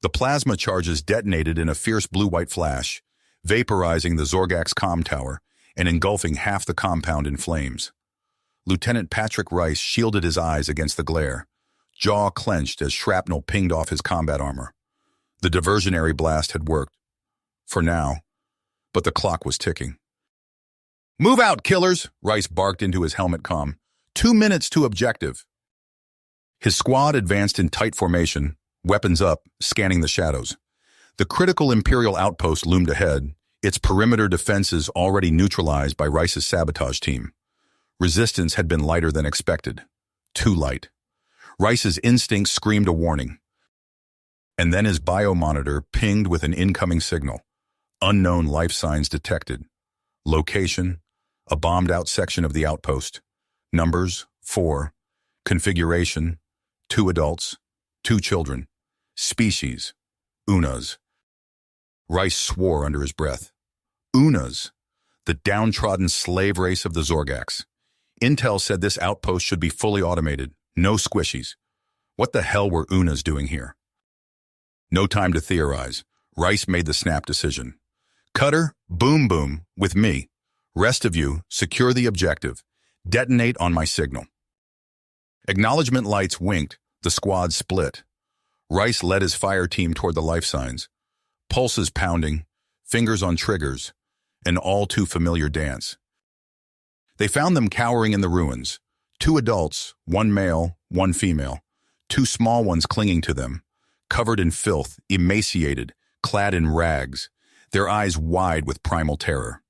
The plasma charges detonated in a fierce blue-white flash, vaporizing the Zorgak's comm tower and engulfing half the compound in flames. Lieutenant Patrick Rice shielded his eyes against the glare, jaw clenched as shrapnel pinged off his combat armor. The diversionary blast had worked. For now. But the clock was ticking. "Move out, killers!" Rice barked into his helmet comm. 2 minutes to objective. His squad advanced in tight formation, weapons up, scanning the shadows. The critical Imperial outpost loomed ahead, its perimeter defenses already neutralized by Rice's sabotage team. Resistance had been lighter than expected. Too light. Rice's instincts screamed a warning. And then his biomonitor pinged with an incoming signal. Unknown life signs detected. Location, a bombed-out section of the outpost. Numbers, 4. Configuration, 2 adults, 2 children. Species, Unas. Rice swore under his breath. Unas, the downtrodden slave race of the Zorgaks. Intel said this outpost should be fully automated, no squishies. What the hell were Unas doing here? No time to theorize. Rice made the snap decision. Cutter, boom boom, with me. Rest of you, secure the objective. Detonate on my signal. Acknowledgement lights winked, the squad split. Rice led his fire team toward the life signs. Pulses pounding, fingers on triggers, an all-too-familiar dance. They found them cowering in the ruins. 2 adults, 1 male, 1 female. 2 small ones clinging to them, covered in filth, emaciated, clad in rags, their eyes wide with primal terror.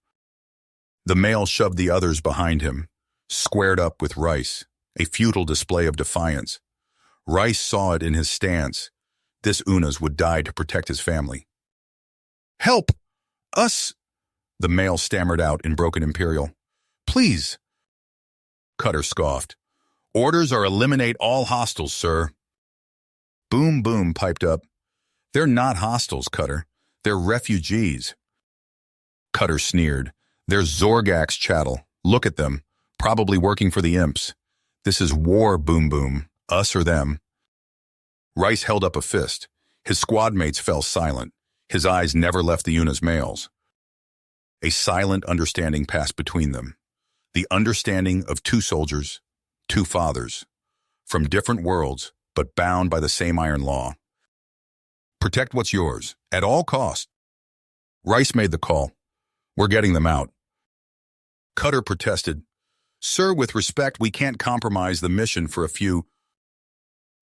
The male shoved the others behind him, squared up with Rice, a futile display of defiance. Rice saw it in his stance. This Unas would die to protect his family. "Help! Us!" the male stammered out in broken Imperial. "Please!" Cutter scoffed. "Orders are eliminate all hostiles, sir." Boom Boom piped up. "They're not hostiles, Cutter. They're refugees." Cutter sneered. "They're Zorgak's chattel. Look at them. Probably working for the imps. This is war, Boom Boom. Us or them." Rice held up a fist. His squad mates fell silent. His eyes never left the Unas males. A silent understanding passed between them. The understanding of 2 soldiers, 2 fathers, from different worlds, but bound by the same iron law. Protect what's yours, at all cost. Rice made the call. "We're getting them out." Cutter protested. "Sir, with respect, we can't compromise the mission for a few."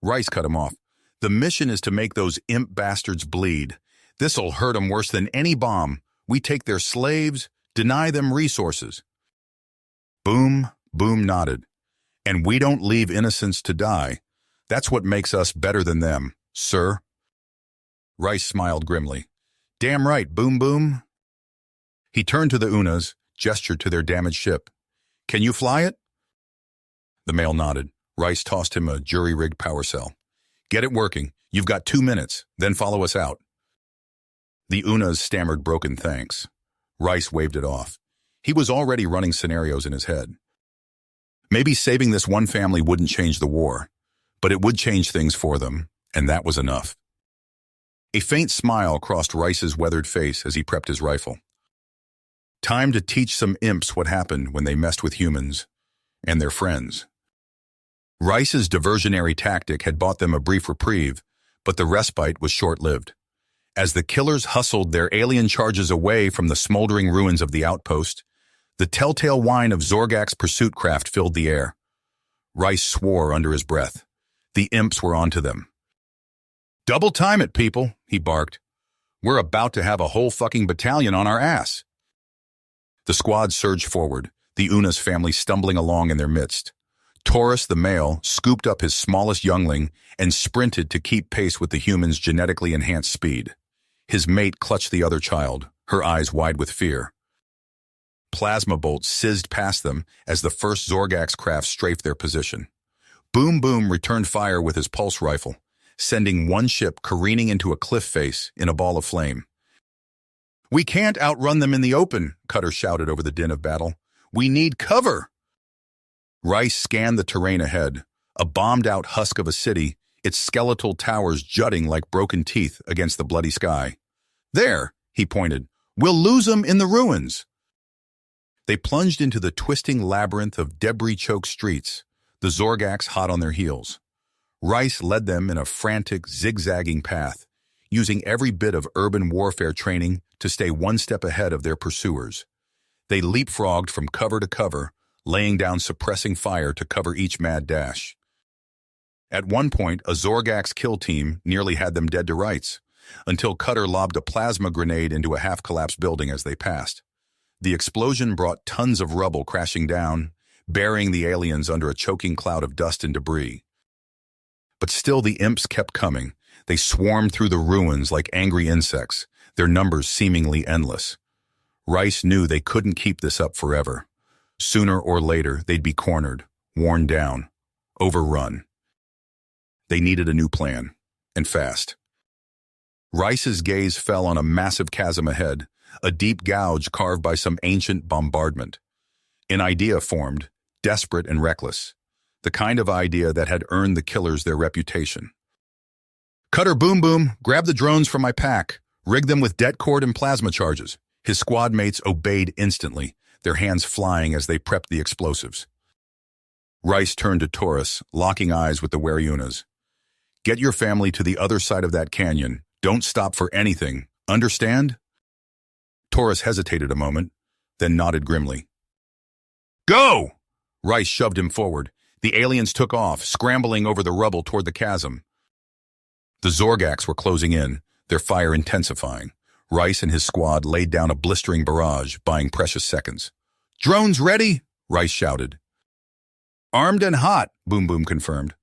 Rice cut him off. "The mission is to make those imp bastards bleed. This'll hurt them worse than any bomb. We take their slaves, deny them resources." Boom nodded. "And we don't leave innocents to die. That's what makes us better than them, sir." Rice smiled grimly. "Damn right, Boom." He turned to the Unas, gestured to their damaged ship. "Can you fly it?" The male nodded. Rice tossed him a jury-rigged power cell. "Get it working. You've got 2 minutes, then follow us out." The Unas stammered broken thanks. Rice waved it off. He was already running scenarios in his head. Maybe saving this one family wouldn't change the war, but it would change things for them, and that was enough. A faint smile crossed Rice's weathered face as he prepped his rifle. Time to teach some imps what happened when they messed with humans and their friends. Rice's diversionary tactic had bought them a brief reprieve, but the respite was short-lived. As the killers hustled their alien charges away from the smoldering ruins of the outpost, the telltale whine of Zorgak's pursuit craft filled the air. Rice swore under his breath. The imps were onto them. "Double time it, people," he barked. "We're about to have a whole fucking battalion on our ass." The squad surged forward, the Unas family stumbling along in their midst. Taurus, the male, scooped up his smallest youngling and sprinted to keep pace with the human's genetically enhanced speed. His mate clutched the other child, her eyes wide with fear. Plasma bolts sizzed past them as the first Zorgak's craft strafed their position. Boom returned fire with his pulse rifle, sending one ship careening into a cliff face in a ball of flame. "We can't outrun them in the open," Cutter shouted over the din of battle. "We need cover." Rice scanned the terrain ahead, a bombed-out husk of a city, its skeletal towers jutting like broken teeth against the bloody sky. "There," he pointed. "We'll lose 'em in the ruins." They plunged into the twisting labyrinth of debris-choked streets, the Zorgaks hot on their heels. Rice led them in a frantic, zigzagging path, using every bit of urban warfare training to stay one step ahead of their pursuers. They leapfrogged from cover to cover, laying down suppressing fire to cover each mad dash. At one point, a Zorgak's kill team nearly had them dead to rights, until Cutter lobbed a plasma grenade into a half-collapsed building as they passed. The explosion brought tons of rubble crashing down, burying the aliens under a choking cloud of dust and debris. But still the imps kept coming. They swarmed through the ruins like angry insects, their numbers seemingly endless. Rice knew they couldn't keep this up forever. Sooner or later, they'd be cornered, worn down, overrun. They needed a new plan, and fast. Rice's gaze fell on a massive chasm ahead, a deep gouge carved by some ancient bombardment. An idea formed, desperate and reckless, the kind of idea that had earned the killers their reputation. "Cutter Boom Boom, grab the drones from my pack. Rig them with det cord and plasma charges." His squad mates obeyed instantly, their hands flying as they prepped the explosives. Rice turned to Taurus, locking eyes with the Wariunas. "Get your family to the other side of that canyon. Don't stop for anything. Understand?" Taurus hesitated a moment, then nodded grimly. "Go!" Rice shoved him forward. The aliens took off, scrambling over the rubble toward the chasm. The Zorgaks were closing in, their fire intensifying. Rice and his squad laid down a blistering barrage, buying precious seconds. "Drones ready?" Rice shouted. "Armed and hot," Boom Boom confirmed.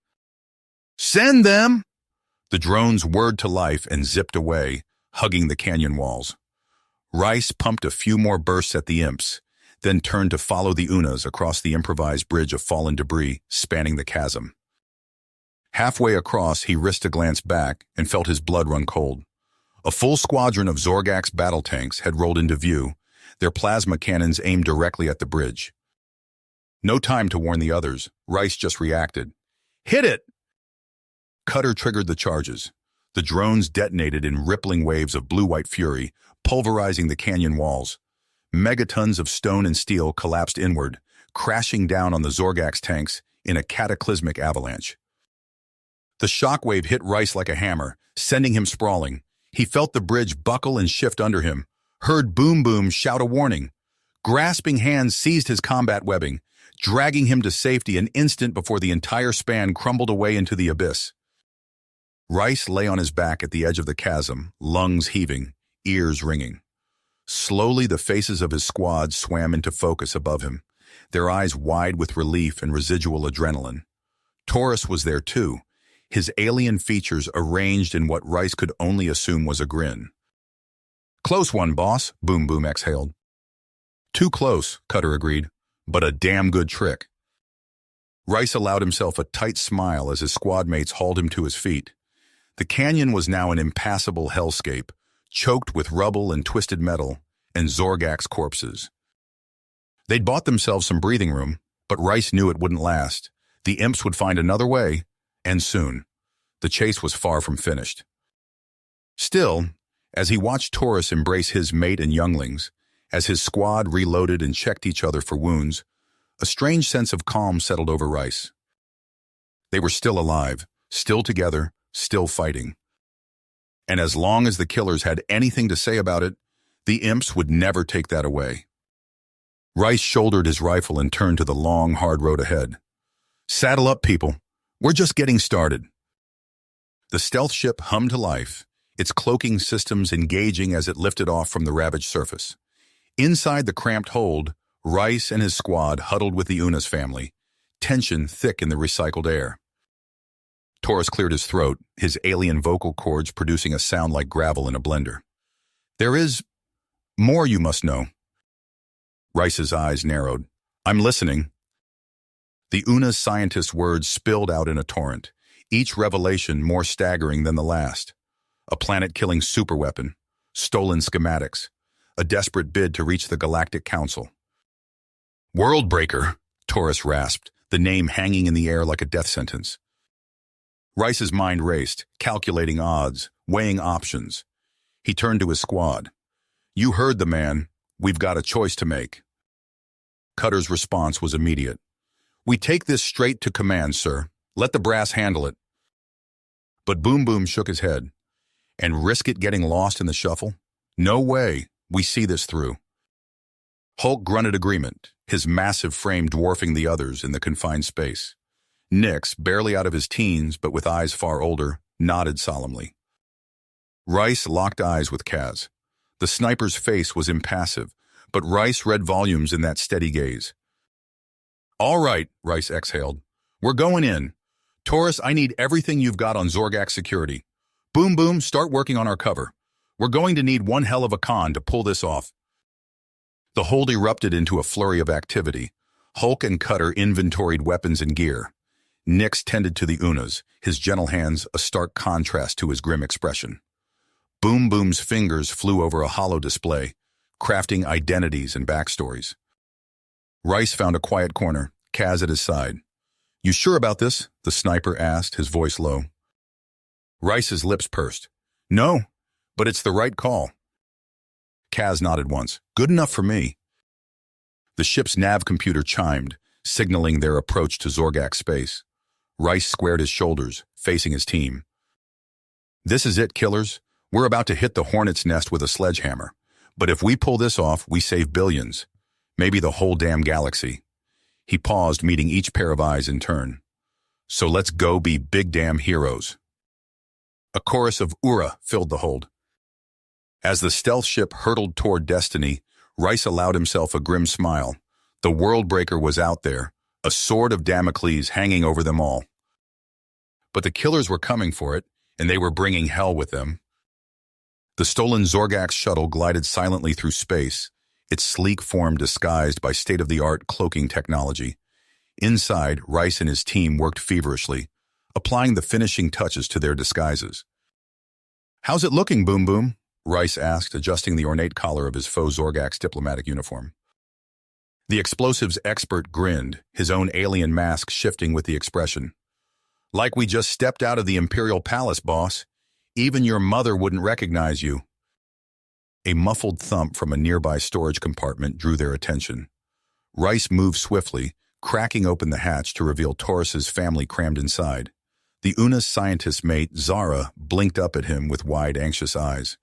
"Send them!" The drones whirred to life and zipped away, hugging the canyon walls. Rice pumped a few more bursts at the imps, then turned to follow the Unas across the improvised bridge of fallen debris spanning the chasm. Halfway across, he risked a glance back and felt his blood run cold. A full squadron of Zorgak's battle tanks had rolled into view, their plasma cannons aimed directly at the bridge. No time to warn the others, Rice just reacted. "Hit it!" Cutter triggered the charges. The drones detonated in rippling waves of blue-white fury, pulverizing the canyon walls. Megatons of stone and steel collapsed inward, crashing down on the Zorgak's tanks in a cataclysmic avalanche. The shockwave hit Rice like a hammer, sending him sprawling. He felt the bridge buckle and shift under him, heard Boom Boom shout a warning. Grasping hands seized his combat webbing, dragging him to safety an instant before the entire span crumbled away into the abyss. Rice lay on his back at the edge of the chasm, lungs heaving, ears ringing. Slowly, the faces of his squad swam into focus above him, their eyes wide with relief and residual adrenaline. Taurus was there too, his alien features arranged in what Rice could only assume was a grin. "Close one, boss," Boom Boom exhaled. "Too close," Cutter agreed, "but a damn good trick." Rice allowed himself a tight smile as his squad mates hauled him to his feet. The canyon was now an impassable hellscape, choked with rubble and twisted metal, and Zorgak's corpses. They'd bought themselves some breathing room, but Rice knew it wouldn't last. The imps would find another way, and soon. The chase was far from finished. Still, as he watched Taurus embrace his mate and younglings, as his squad reloaded and checked each other for wounds, a strange sense of calm settled over Rice. They were still alive, still together, still fighting. And as long as the killers had anything to say about it, the imps would never take that away. Rice shouldered his rifle and turned to the long, hard road ahead. "Saddle up, people. We're just getting started." The stealth ship hummed to life, its cloaking systems engaging as it lifted off from the ravaged surface. Inside the cramped hold, Rice and his squad huddled with the Unas family, tension thick in the recycled air. Taurus cleared his throat, his alien vocal cords producing a sound like gravel in a blender. "There is more you must know." Rice's eyes narrowed. "I'm listening." The Una's scientist's words spilled out in a torrent, each revelation more staggering than the last. A planet-killing superweapon, stolen schematics, a desperate bid to reach the Galactic Council. "Worldbreaker," Taurus rasped, the name hanging in the air like a death sentence. Rice's mind raced, calculating odds, weighing options. He turned to his squad. "You heard the man. We've got a choice to make." Cutter's response was immediate. "We take this straight to command, sir. Let the brass handle it." But Boom Boom shook his head. "And risk it getting lost in the shuffle? No way. We see this through." Hulk grunted agreement, his massive frame dwarfing the others in the confined space. Nix, barely out of his teens but with eyes far older, nodded solemnly. Rice locked eyes with Kaz. The sniper's face was impassive, but Rice read volumes in that steady gaze. "All right," Rice exhaled. "We're going in. Taurus, I need everything you've got on Zorgak security. Boom Boom, start working on our cover. We're going to need one hell of a con to pull this off." The hold erupted into a flurry of activity. Hulk and Cutter inventoried weapons and gear. Nix tended to the Unas, his gentle hands a stark contrast to his grim expression. Boom Boom's fingers flew over a hollow display, crafting identities and backstories. Rice found a quiet corner, Kaz at his side. "You sure about this?" the sniper asked, his voice low. Rice's lips pursed. "No, but it's the right call." Kaz nodded once. "Good enough for me." The ship's nav computer chimed, signaling their approach to Zorgak space. Rice squared his shoulders, facing his team. "This is it, killers. We're about to hit the hornet's nest with a sledgehammer. But if we pull this off, we save billions. Maybe the whole damn galaxy." He paused, meeting each pair of eyes in turn. "So let's go be big damn heroes." A chorus of "Ura" filled the hold. As the stealth ship hurtled toward destiny, Rice allowed himself a grim smile. The Worldbreaker was out there, a sword of Damocles hanging over them all. But the killers were coming for it, and they were bringing hell with them. The stolen Zorgak shuttle glided silently through space, its sleek form disguised by state-of-the-art cloaking technology. Inside, Rice and his team worked feverishly, applying the finishing touches to their disguises. "How's it looking, Boom Boom?" Rice asked, adjusting the ornate collar of his faux Zorgak's diplomatic uniform. The explosives expert grinned, his own alien mask shifting with the expression. "Like we just stepped out of the Imperial Palace, boss. Even your mother wouldn't recognize you." A muffled thump from a nearby storage compartment drew their attention. Rice moved swiftly, cracking open the hatch to reveal Taurus's family crammed inside. The Una's scientist mate, Zara, blinked up at him with wide, anxious eyes.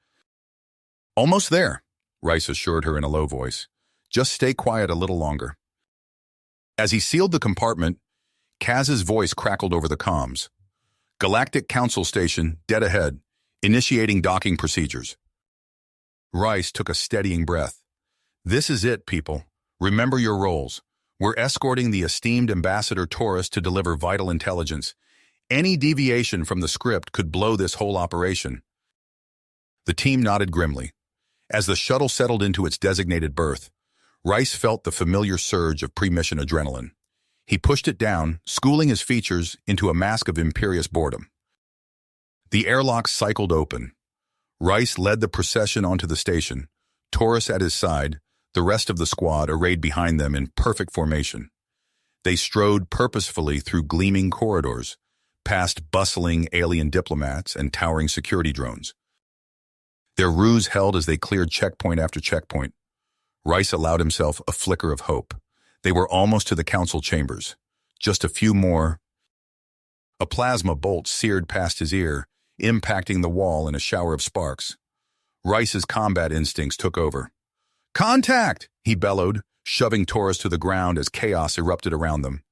"Almost there," Rice assured her in a low voice. "Just stay quiet a little longer." As he sealed the compartment, Kaz's voice crackled over the comms. "Galactic Council Station, dead ahead. Initiating docking procedures." Rice took a steadying breath. "This is it, people. Remember your roles. We're escorting the esteemed Ambassador Taurus to deliver vital intelligence. Any deviation from the script could blow this whole operation." The team nodded grimly. As the shuttle settled into its designated berth, Rice felt the familiar surge of pre-mission adrenaline. He pushed it down, schooling his features into a mask of imperious boredom. The airlock cycled open. Rice led the procession onto the station, Taurus at his side, the rest of the squad arrayed behind them in perfect formation. They strode purposefully through gleaming corridors, past bustling alien diplomats and towering security drones. Their ruse held as they cleared checkpoint after checkpoint. Rice allowed himself a flicker of hope. They were almost to the council chambers. Just a few more. A plasma bolt seared past his ear, impacting the wall in a shower of sparks. Rice's combat instincts took over. "Contact!" he bellowed, shoving Taurus to the ground as chaos erupted around them.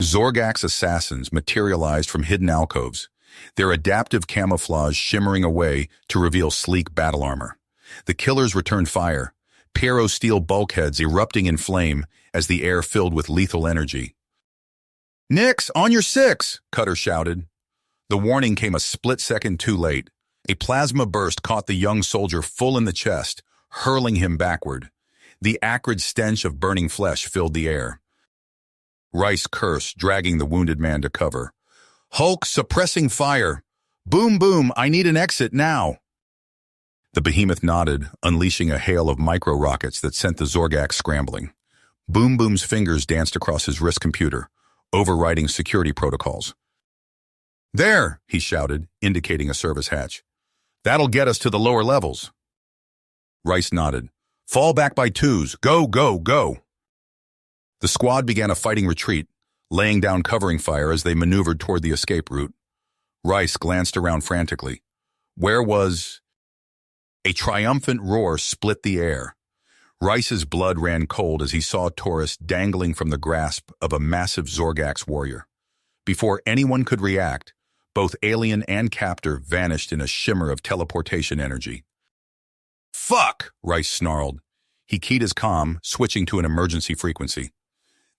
Zorgak's assassins materialized from hidden alcoves, their adaptive camouflage shimmering away to reveal sleek battle armor. The killers returned fire, Pyro-steel bulkheads erupting in flame as the air filled with lethal energy. "Nix, on your six!" Cutter shouted. The warning came a split second too late. A plasma burst caught the young soldier full in the chest, hurling him backward. The acrid stench of burning flesh filled the air. Rice cursed, dragging the wounded man to cover. "Hulk, suppressing fire! Boom Boom, I need an exit now!" The behemoth nodded, unleashing a hail of micro-rockets that sent the Zorgak scrambling. Boom Boom's fingers danced across his wrist computer, overriding security protocols. There, he shouted, indicating a service hatch. That'll get us to the lower levels. Rice nodded. Fall back by twos. Go, go, go. The squad began a fighting retreat, laying down covering fire as they maneuvered toward the escape route. Rice glanced around frantically. Where was... A triumphant roar split the air. Rice's blood ran cold as he saw Taurus dangling from the grasp of a massive Zorgax warrior. Before anyone could react, both alien and captor vanished in a shimmer of teleportation energy. Fuck! Rice snarled. He keyed his comm, switching to an emergency frequency.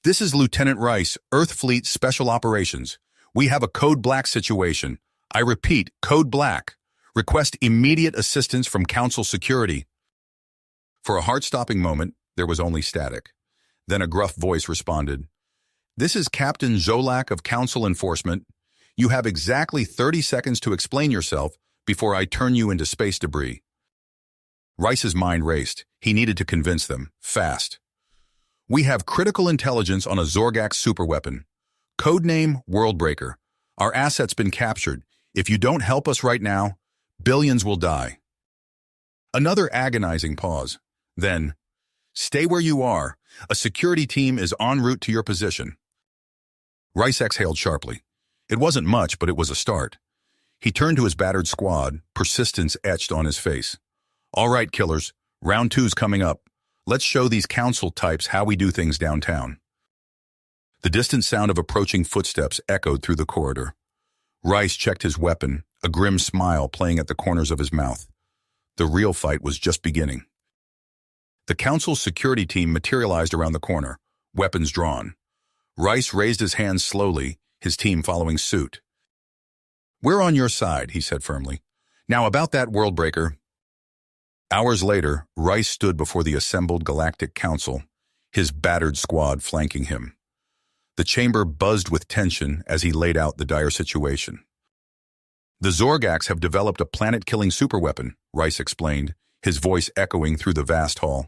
This is Lieutenant Rice, Earth Fleet Special Operations. We have a Code Black situation. I repeat, Code Black. Request immediate assistance from Council Security. For a heart-stopping moment, there was only static. Then a gruff voice responded. This is Captain Zolak of Council Enforcement. You have exactly 30 seconds to explain yourself before I turn you into space debris. Rice's mind raced. He needed to convince them, fast. We have critical intelligence on a Zorgax superweapon. Codename Worldbreaker. Our asset's been captured. If you don't help us right now, billions will die. Another agonizing pause. Then, stay where you are. A security team is en route to your position. Rice exhaled sharply. It wasn't much, but it was a start. He turned to his battered squad, persistence etched on his face. All right, killers, round two's coming up. Let's show these council types how we do things downtown. The distant sound of approaching footsteps echoed through the corridor. Rice checked his weapon, a grim smile playing at the corners of his mouth. The real fight was just beginning. The council's security team materialized around the corner, weapons drawn. Rice raised his hands slowly, his team following suit. We're on your side, he said firmly. Now about that Worldbreaker. Hours later, Rice stood before the assembled Galactic Council, his battered squad flanking him. The chamber buzzed with tension as he laid out the dire situation. The Zorgax have developed a planet-killing superweapon, Rice explained, his voice echoing through the vast hall.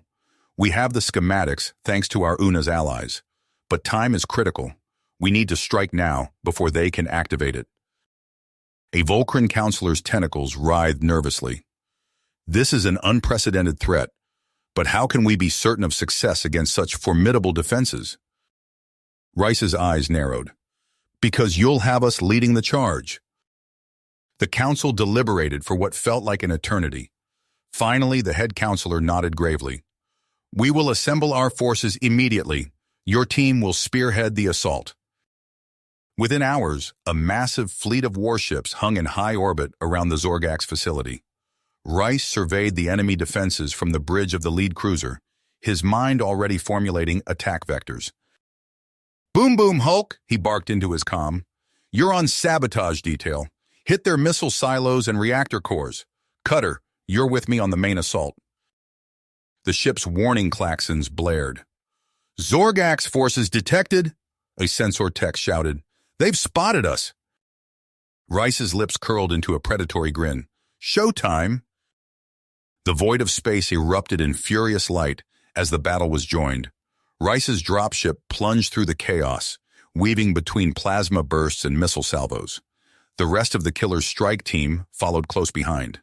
We have the schematics thanks to our UNA's allies, but time is critical. We need to strike now before they can activate it. A Volcran counselor's tentacles writhed nervously. This is an unprecedented threat, but how can we be certain of success against such formidable defenses? Rice's eyes narrowed. Because you'll have us leading the charge. The council deliberated for what felt like an eternity. Finally, the head counselor nodded gravely. We will assemble our forces immediately. Your team will spearhead the assault. Within hours, a massive fleet of warships hung in high orbit around the Zorgax facility. Rice surveyed the enemy defenses from the bridge of the lead cruiser, his mind already formulating attack vectors. Boom, boom, Hulk, he barked into his comm. You're on sabotage detail. Hit their missile silos and reactor cores. Cutter, you're with me on the main assault. The ship's warning klaxons blared. Zorgax forces detected, a sensor tech shouted. They've spotted us. Rice's lips curled into a predatory grin. Showtime. The void of space erupted in furious light as the battle was joined. Rice's dropship plunged through the chaos, weaving between plasma bursts and missile salvos. The rest of the killer's strike team followed close behind.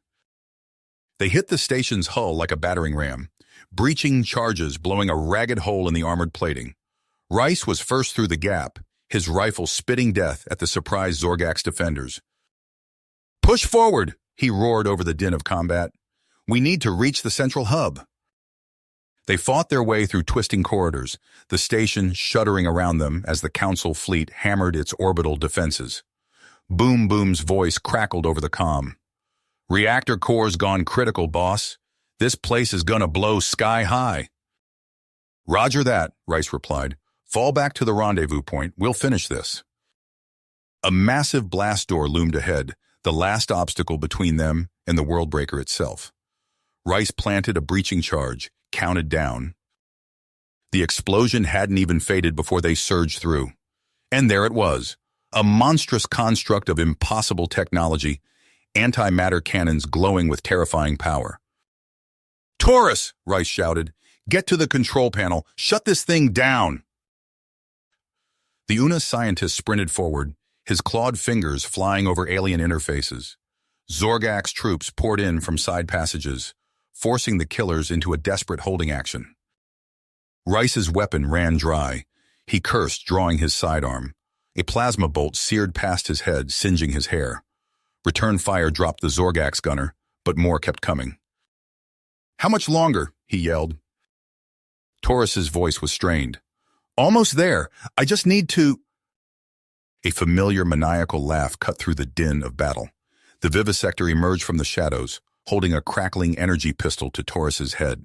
They hit the station's hull like a battering ram, breaching charges blowing a ragged hole in the armored plating. Rice was first through the gap, his rifle spitting death at the surprised Zorgax defenders. Push forward, he roared over the din of combat. We need to reach the central hub. They fought their way through twisting corridors, the station shuddering around them as the Council fleet hammered its orbital defenses. Boom Boom's voice crackled over the comm. Reactor core's gone critical, boss. This place is gonna blow sky high. Roger that, Rice replied. Fall back to the rendezvous point. We'll finish this. A massive blast door loomed ahead, the last obstacle between them and the Worldbreaker itself. Rice planted a breaching charge, counted down. The explosion hadn't even faded before they surged through. And there it was, a monstrous construct of impossible technology, antimatter cannons glowing with terrifying power. Taurus, Rice shouted, get to the control panel, shut this thing down. The UNA scientist sprinted forward, his clawed fingers flying over alien interfaces. Zorgak's troops poured in from side passages, forcing the killers into a desperate holding action. Rice's weapon ran dry. He cursed, drawing his sidearm. A plasma bolt seared past his head, singeing his hair. Return fire dropped the Zorgak's gunner, but more kept coming. "How much longer?" he yelled. Taurus's voice was strained. "Almost there. I just need to—" A familiar maniacal laugh cut through the din of battle. The vivisector emerged from the shadows, holding a crackling energy pistol to Taurus's head.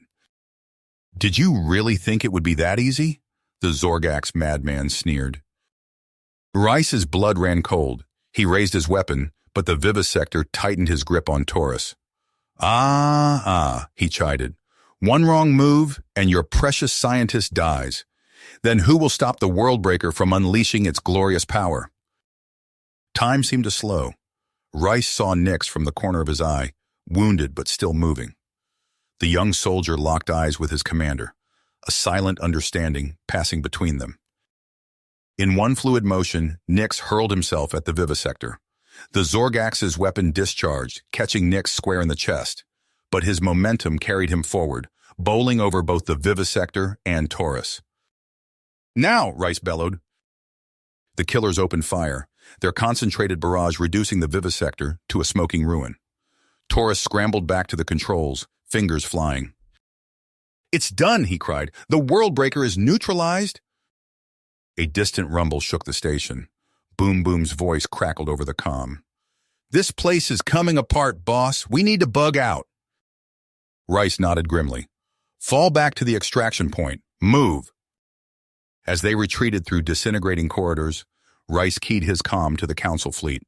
"Did you really think it would be that easy?" the Zorgak's madman sneered. Rice's blood ran cold. He raised his weapon, but the vivisector tightened his grip on Taurus. He chided. "One wrong move, and your precious scientist dies. Then who will stop the Worldbreaker from unleashing its glorious power?" Time seemed to slow. Rice saw Nyx from the corner of his eye, wounded but still moving. The young soldier locked eyes with his commander, a silent understanding passing between them. In one fluid motion, Nyx hurled himself at the vivisector. The Zorgax's weapon discharged, catching Nyx square in the chest, but his momentum carried him forward, bowling over both the vivisector and Taurus. "Now!" Rice bellowed. The killers opened fire, their concentrated barrage reducing the vivisector to a smoking ruin. Taurus scrambled back to the controls, fingers flying. "It's done!" he cried. "The Worldbreaker is neutralized!" A distant rumble shook the station. Boom Boom's voice crackled over the comm. "This place is coming apart, boss. We need to bug out." Rice nodded grimly. "Fall back to the extraction point. Move." As they retreated through disintegrating corridors, Rice keyed his comm to the Council fleet.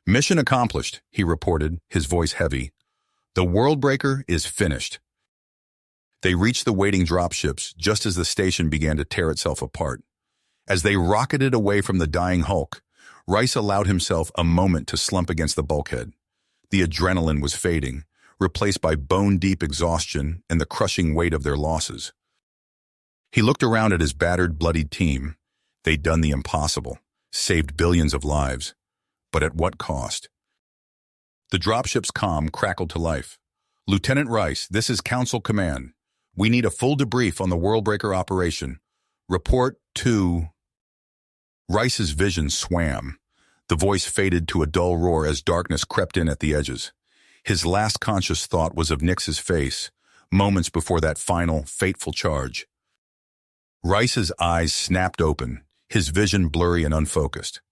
"Mission accomplished," he reported, his voice heavy. "The Worldbreaker is finished." They reached the waiting dropships just as the station began to tear itself apart. As they rocketed away from the dying Hulk, Rice allowed himself a moment to slump against the bulkhead. The adrenaline was fading, replaced by bone-deep exhaustion and the crushing weight of their losses. He looked around at his battered, bloodied team. They'd done the impossible, saved billions of lives. But at what cost? The dropship's comm crackled to life. "Lieutenant Rice, this is Council Command. We need a full debrief on the Worldbreaker operation. Report to—" Rice's vision swam. The voice faded to a dull roar as darkness crept in at the edges. His last conscious thought was of Nyx's face, moments before that final, fateful charge. Rice's eyes snapped open, his vision blurry and unfocused.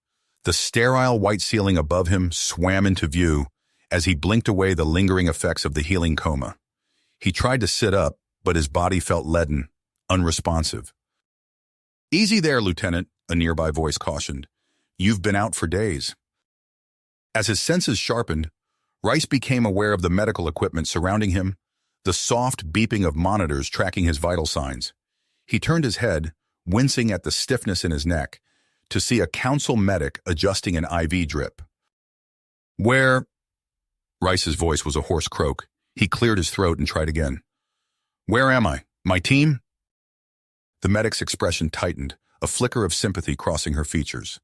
The sterile white ceiling above him swam into view as he blinked away the lingering effects of the healing coma. He tried to sit up, but his body felt leaden, unresponsive. "Easy there, Lieutenant," a nearby voice cautioned. "You've been out for days." As his senses sharpened, Rice became aware of the medical equipment surrounding him, the soft beeping of monitors tracking his vital signs. He turned his head, wincing at the stiffness in his neck, to see a council medic adjusting an IV drip. "Where?" Rice's voice was a hoarse croak. He cleared his throat and tried again. "Where am I? My team?" The medic's expression tightened, a flicker of sympathy crossing her features.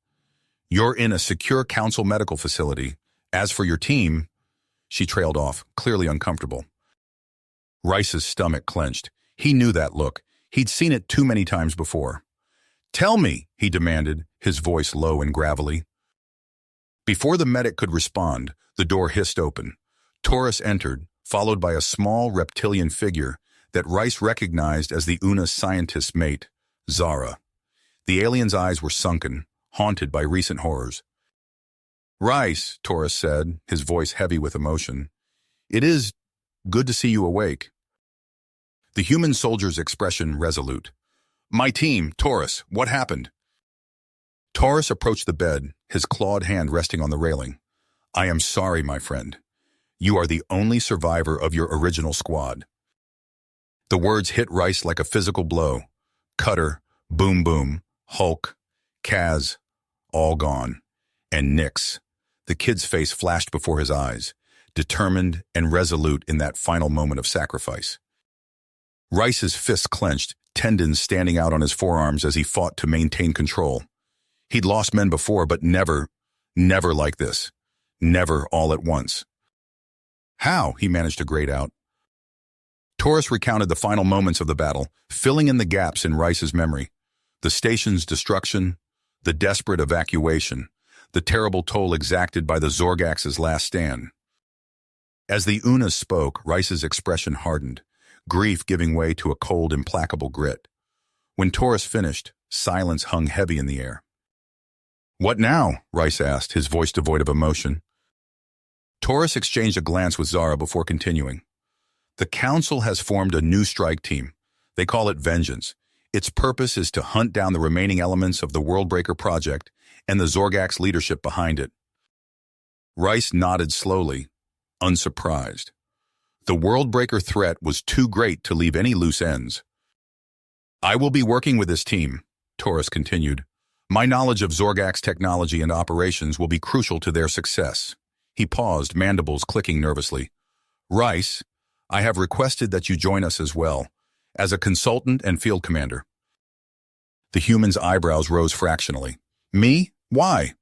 "You're in a secure council medical facility. As for your team—" She trailed off, clearly uncomfortable. Rice's stomach clenched. He knew that look. He'd seen it too many times before. "Tell me," he demanded, his voice low and gravelly. Before the medic could respond, the door hissed open. Taurus entered, followed by a small reptilian figure that Rice recognized as the Una's scientist's mate, Zara. The alien's eyes were sunken, haunted by recent horrors. "Rice," Taurus said, his voice heavy with emotion, "it is good to see you awake." The human soldier's expression resolute. "My team, Taurus, what happened?" Taurus approached the bed, his clawed hand resting on the railing. "I am sorry, my friend. You are the only survivor of your original squad." The words hit Rice like a physical blow. Cutter, Boom Boom, Hulk, Kaz, all gone. And Nyx. The kid's face flashed before his eyes, determined and resolute in that final moment of sacrifice. Rice's fists clenched, tendons standing out on his forearms as he fought to maintain control. He'd lost men before, but never. Never like this. Never all at once. How? He managed to grate out. Taurus recounted the final moments of the battle, filling in the gaps in Rice's memory. The station's destruction, the desperate evacuation, the terrible toll exacted by the Zorgax's last stand. As the Unas spoke, Rice's expression hardened, grief giving way to a cold, implacable grit. When Taurus finished, silence hung heavy in the air. "What now?" Rice asked, his voice devoid of emotion. Taurus exchanged a glance with Zara before continuing. "The Council has formed a new strike team. They call it Vengeance. Its purpose is to hunt down the remaining elements of the Worldbreaker project and the Zorgax leadership behind it." Rice nodded slowly, unsurprised. The Worldbreaker threat was too great to leave any loose ends. "I will be working with this team," Taurus continued. "My knowledge of Zorgax technology and operations will be crucial to their success." He paused, mandibles clicking nervously. "Rice, I have requested that you join us as well, as a consultant and field commander." The human's eyebrows rose fractionally. "Me? Why?"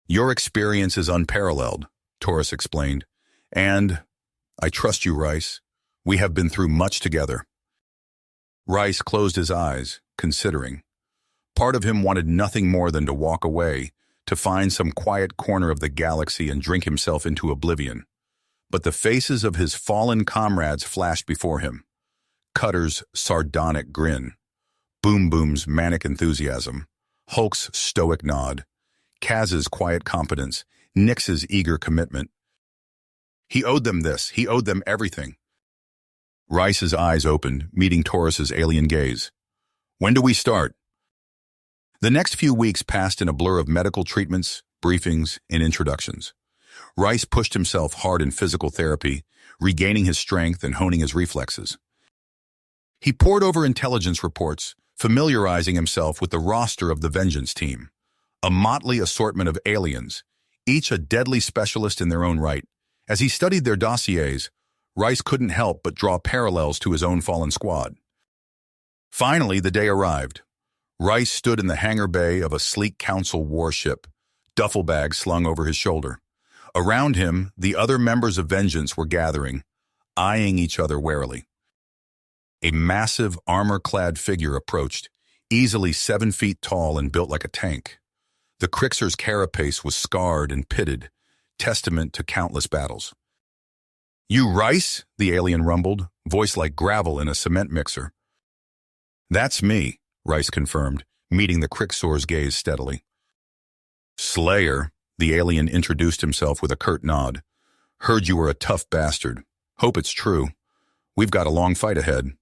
"Your experience is unparalleled," Taurus explained. "And I trust you, Rice. We have been through much together." Rice closed his eyes, considering. Part of him wanted nothing more than to walk away, to find some quiet corner of the galaxy and drink himself into oblivion. But the faces of his fallen comrades flashed before him. Cutter's sardonic grin, Boom Boom's manic enthusiasm, Hulk's stoic nod, Kaz's quiet competence, Nyx's eager commitment. He owed them this. He owed them everything. Rice's eyes opened, meeting Taurus's alien gaze. "When do we start?" The next few weeks passed in a blur of medical treatments, briefings, and introductions. Rice pushed himself hard in physical therapy, regaining his strength and honing his reflexes. He pored over intelligence reports, familiarizing himself with the roster of the Vengeance team, a motley assortment of aliens, each a deadly specialist in their own right. As he studied their dossiers, Rice couldn't help but draw parallels to his own fallen squad. Finally, the day arrived. Rice stood in the hangar bay of a sleek Council warship, duffel bag slung over his shoulder. Around him, the other members of Vengeance were gathering, eyeing each other warily. A massive, armor-clad figure approached, easily 7 feet tall and built like a tank. The Crixer's carapace was scarred and pitted, testament to countless battles. "You Rice?" the alien rumbled, voice like gravel in a cement mixer. "That's me," Rice confirmed, meeting the Crixor's gaze steadily. "Slayer," the alien introduced himself with a curt nod. "Heard you were a tough bastard. Hope it's true. We've got a long fight ahead."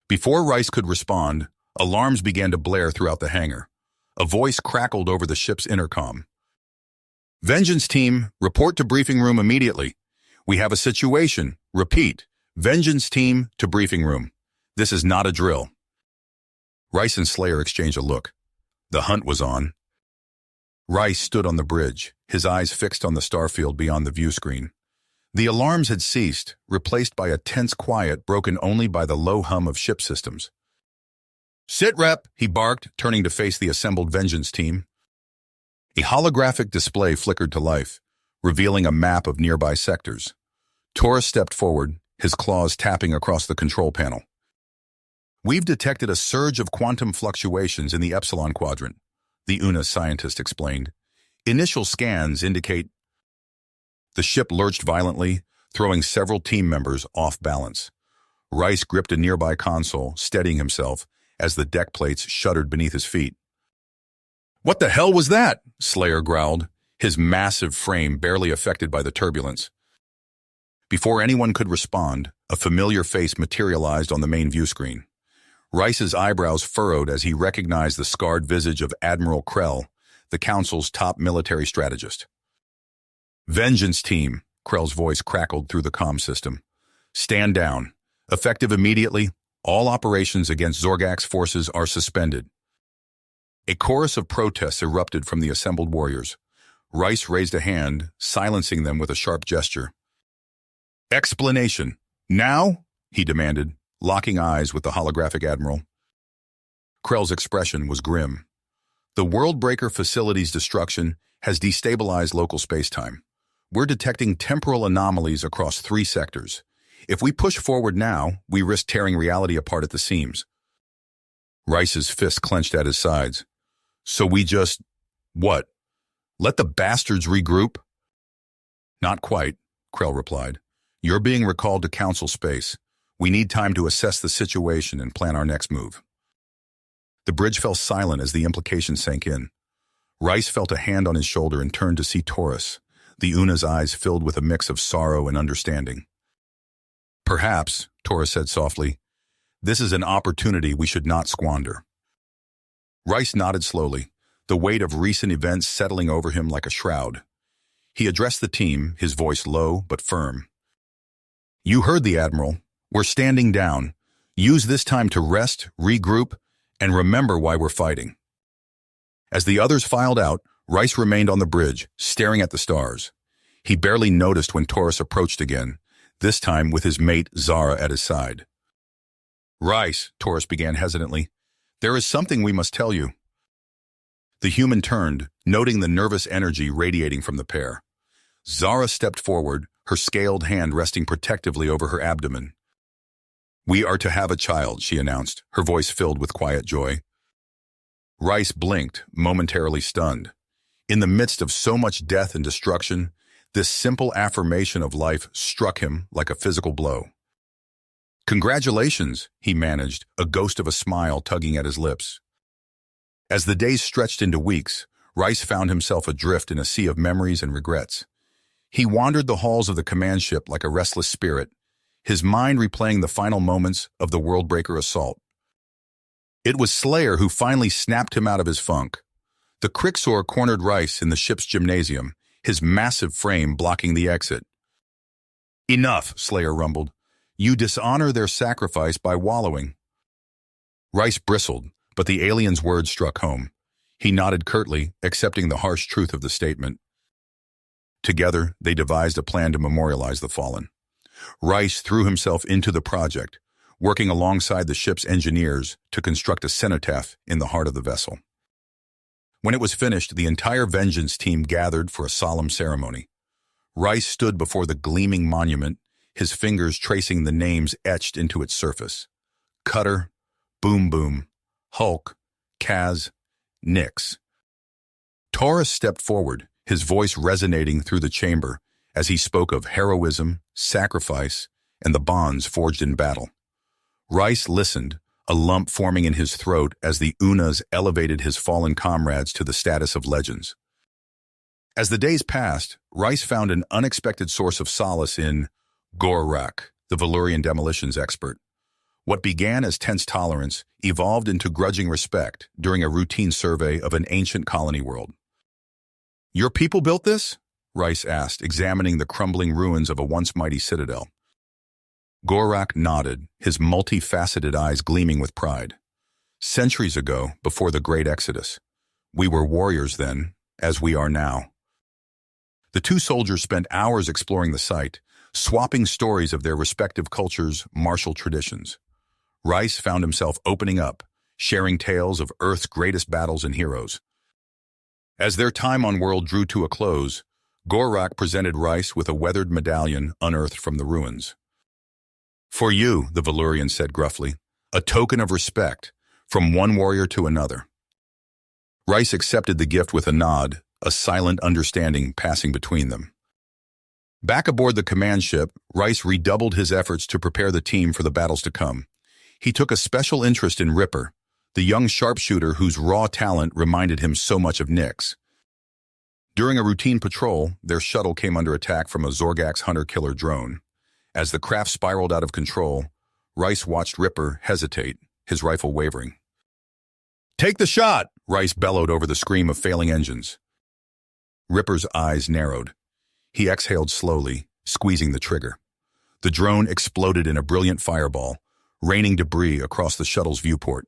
Before Rice could respond, alarms began to blare throughout the hangar. A voice crackled over the ship's intercom. "Vengeance team, report to briefing room immediately. We have a situation. Repeat, Vengeance team to briefing room. This is not a drill." Rice and Slayer exchanged a look. The hunt was on. Rice stood on the bridge, his eyes fixed on the starfield beyond the view screen. The alarms had ceased, replaced by a tense quiet broken only by the low hum of ship systems. "Sit rep," he barked, turning to face the assembled Vengeance team. A holographic display flickered to life, revealing a map of nearby sectors. Taurus stepped forward, his claws tapping across the control panel. "We've detected a surge of quantum fluctuations in the Epsilon Quadrant," the UNA scientist explained. "Initial scans indicate—" The ship lurched violently, throwing several team members off balance. Rice gripped a nearby console, steadying himself, as the deck plates shuddered beneath his feet. "What the hell was that?" Slayer growled, his massive frame barely affected by the turbulence. Before anyone could respond, a familiar face materialized on the main view screen. Rice's eyebrows furrowed as he recognized the scarred visage of Admiral Krell, the Council's top military strategist. "Vengeance team," Krell's voice crackled through the comm system. "Stand down. Effective immediately, all operations against Zorgax forces are suspended." A chorus of protests erupted from the assembled warriors. Rice raised a hand, silencing them with a sharp gesture. "Explanation. Now?" he demanded, locking eyes with the holographic admiral. Krell's expression was grim. The Worldbreaker facility's destruction has destabilized local spacetime. We're detecting temporal anomalies across 3 sectors. If we push forward now, we risk tearing reality apart at the seams. Rice's fist clenched at his sides. So we just... what? Let the bastards regroup? Not quite, Krell replied. You're being recalled to Council space. We need time to assess the situation and plan our next move. The bridge fell silent as the implications sank in. Rice felt a hand on his shoulder and turned to see Taurus, the Una's eyes filled with a mix of sorrow and understanding. Perhaps, Taurus said softly, this is an opportunity we should not squander. Rice nodded slowly, the weight of recent events settling over him like a shroud. He addressed the team, his voice low but firm. You heard the Admiral. We're standing down. Use this time to rest, regroup, and remember why we're fighting. As the others filed out, Rice remained on the bridge, staring at the stars. He barely noticed when Taurus approached again, this time with his mate Zara at his side. Rice, Taurus began hesitantly, there is something we must tell you. The human turned, noting the nervous energy radiating from the pair. Zara stepped forward, her scaled hand resting protectively over her abdomen. We are to have a child, she announced, her voice filled with quiet joy. Rice blinked, momentarily stunned. In the midst of so much death and destruction, this simple affirmation of life struck him like a physical blow. Congratulations, he managed, a ghost of a smile tugging at his lips. As the days stretched into weeks, Rice found himself adrift in a sea of memories and regrets. He wandered the halls of the command ship like a restless spirit, his mind replaying the final moments of the Worldbreaker assault. It was Slayer who finally snapped him out of his funk. The Crixor cornered Rice in the ship's gymnasium, his massive frame blocking the exit. Enough, Slayer rumbled. You dishonor their sacrifice by wallowing. Rice bristled, but the alien's words struck home. He nodded curtly, accepting the harsh truth of the statement. Together, they devised a plan to memorialize the fallen. Rice threw himself into the project, working alongside the ship's engineers to construct a cenotaph in the heart of the vessel. When it was finished, the entire Vengeance team gathered for a solemn ceremony. Rice stood before the gleaming monument, his fingers tracing the names etched into its surface. Cutter, Boom Boom, Hulk, Kaz, Nyx. Taurus stepped forward, his voice resonating through the chamber as he spoke of heroism, sacrifice, and the bonds forged in battle. Rice listened, a lump forming in his throat as the Unas elevated his fallen comrades to the status of legends. As the days passed, Rice found an unexpected source of solace in Gorak, the Valurian demolitions expert. What began as tense tolerance evolved into grudging respect during a routine survey of an ancient colony world. Your people built this? Rice asked, examining the crumbling ruins of a once mighty citadel. Gorak nodded, his multifaceted eyes gleaming with pride. Centuries ago, before the Great Exodus, we were warriors then, as we are now. The two soldiers spent hours exploring the site, swapping stories of their respective cultures' martial traditions. Rice found himself opening up, sharing tales of Earth's greatest battles and heroes. As their time on world drew to a close, Gorak presented Rice with a weathered medallion unearthed from the ruins. For you, the Valurian said gruffly, a token of respect, from one warrior to another. Rice accepted the gift with a nod, a silent understanding passing between them. Back aboard the command ship, Rice redoubled his efforts to prepare the team for the battles to come. He took a special interest in Ripper, the young sharpshooter whose raw talent reminded him so much of Nyx. During a routine patrol, their shuttle came under attack from a Zorgax hunter-killer drone. As the craft spiraled out of control, Rice watched Ripper hesitate, his rifle wavering. Take the shot! Rice bellowed over the scream of failing engines. Ripper's eyes narrowed. He exhaled slowly, squeezing the trigger. The drone exploded in a brilliant fireball, raining debris across the shuttle's viewport.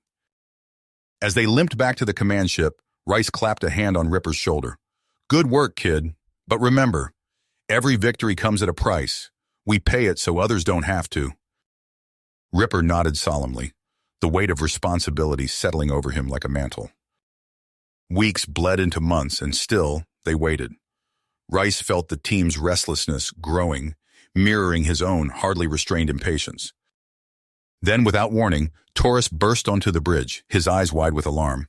As they limped back to the command ship, Rice clapped a hand on Ripper's shoulder. Good work, kid. But remember, every victory comes at a price. We pay it so others don't have to. Ripper nodded solemnly, the weight of responsibility settling over him like a mantle. Weeks bled into months, and still, They waited. Rice felt the team's restlessness growing, mirroring his own hardly restrained impatience. Then, without warning, Taurus burst onto the bridge, his eyes wide with alarm.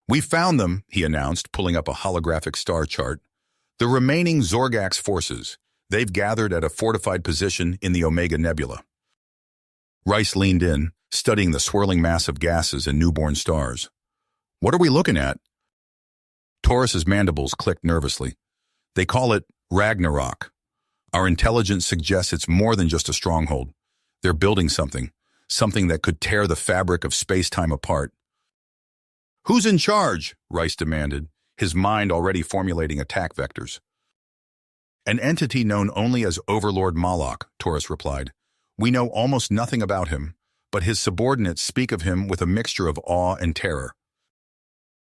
"We found them," he announced, pulling up a holographic star chart. "The remaining Zorgax forces. They've gathered at a fortified position in the Omega Nebula." Rice leaned in, studying the swirling mass of gases and newborn stars. "What are we looking at?" Taurus's mandibles clicked nervously. "They call it Ragnarok. Our intelligence suggests it's more than just a stronghold. They're building something that could tear the fabric of space-time apart." "Who's in charge?" Rice demanded, his mind already formulating attack vectors. "An entity known only as Overlord Moloch," Taurus replied. "We know almost nothing about him, but his subordinates speak of him with a mixture of awe and terror."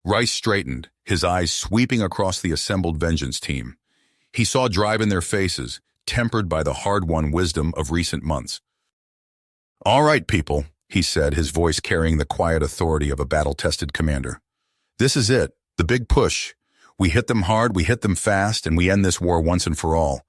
Rice straightened, his eyes sweeping across the assembled vengeance team. He saw drive in their faces, tempered by the hard-won wisdom of recent months. "All right, people," he said, his voice carrying the quiet authority of a battle-tested commander. "This is it, the big push. We hit them hard, we hit them fast, and we end this war once and for all."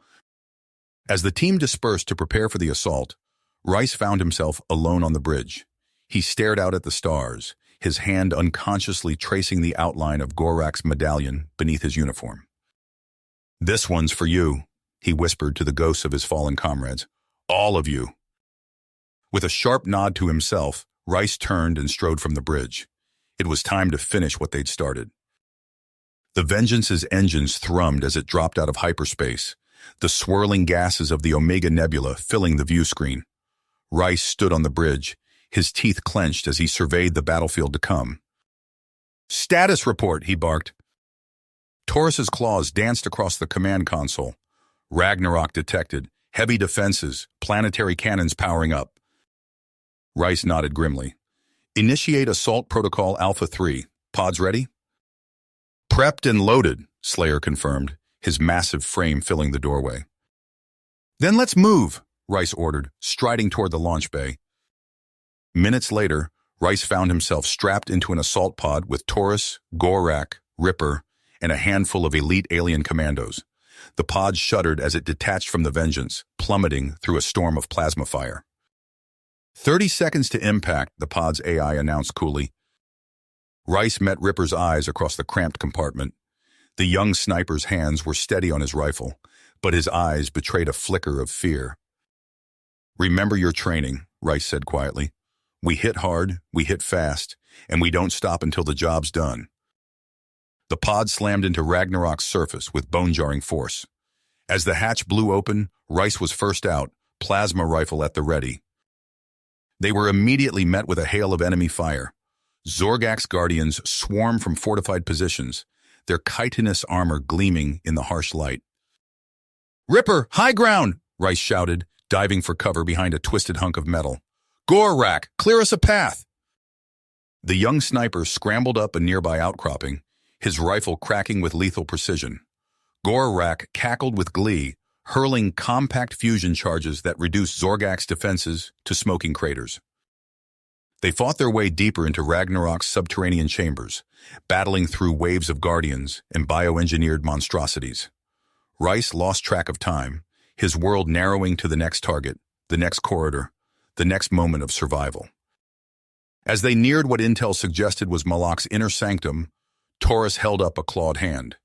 As the team dispersed to prepare for the assault, Rice found himself alone on the bridge. He stared out at the stars, his hand unconsciously tracing the outline of Gorak's medallion beneath his uniform. "This one's for you," he whispered to the ghosts of his fallen comrades. "All of you." With a sharp nod to himself, Rice turned and strode from the bridge. It was time to finish what they'd started. The Vengeance's engines thrummed as it dropped out of hyperspace, the swirling gases of the Omega Nebula filling the view screen. Rice stood on the bridge, his teeth clenched as he surveyed the battlefield to come. "Status report," he barked. Taurus's claws danced across the command console. "Ragnarok detected. Heavy defenses. Planetary cannons powering up." Rice nodded grimly. "Initiate Assault Protocol Alpha 3. Pods ready?" "Prepped and loaded," Slayer confirmed, his massive frame filling the doorway. "Then let's move," Rice ordered, striding toward the launch bay. Minutes later, Rice found himself strapped into an assault pod with Taurus, Gorak, Ripper, and a handful of elite alien commandos. The pod shuddered as it detached from the Vengeance, plummeting through a storm of plasma fire. 30 seconds to impact, the pod's AI announced coolly. Rice met Ripper's eyes across the cramped compartment. The young sniper's hands were steady on his rifle, but his eyes betrayed a flicker of fear. "Remember your training," Rice said quietly. "We hit hard, we hit fast, and we don't stop until the job's done." The pod slammed into Ragnarok's surface with bone-jarring force. As the hatch blew open, Rice was first out, plasma rifle at the ready. They were immediately met with a hail of enemy fire. Zorgax Guardians swarmed from fortified positions, their chitinous armor gleaming in the harsh light. "Ripper, high ground!" Rice shouted, diving for cover behind a twisted hunk of metal. "Gorak, clear us a path!" The young sniper scrambled up a nearby outcropping, his rifle cracking with lethal precision. Gorak cackled with glee, hurling compact fusion charges that reduced Zorgak's defenses to smoking craters. They fought their way deeper into Ragnarok's subterranean chambers, battling through waves of guardians and bioengineered monstrosities. Rice lost track of time, his world narrowing to the next target, the next corridor, the next moment of survival. As they neared what intel suggested was Moloch's inner sanctum, Taurus held up a clawed hand.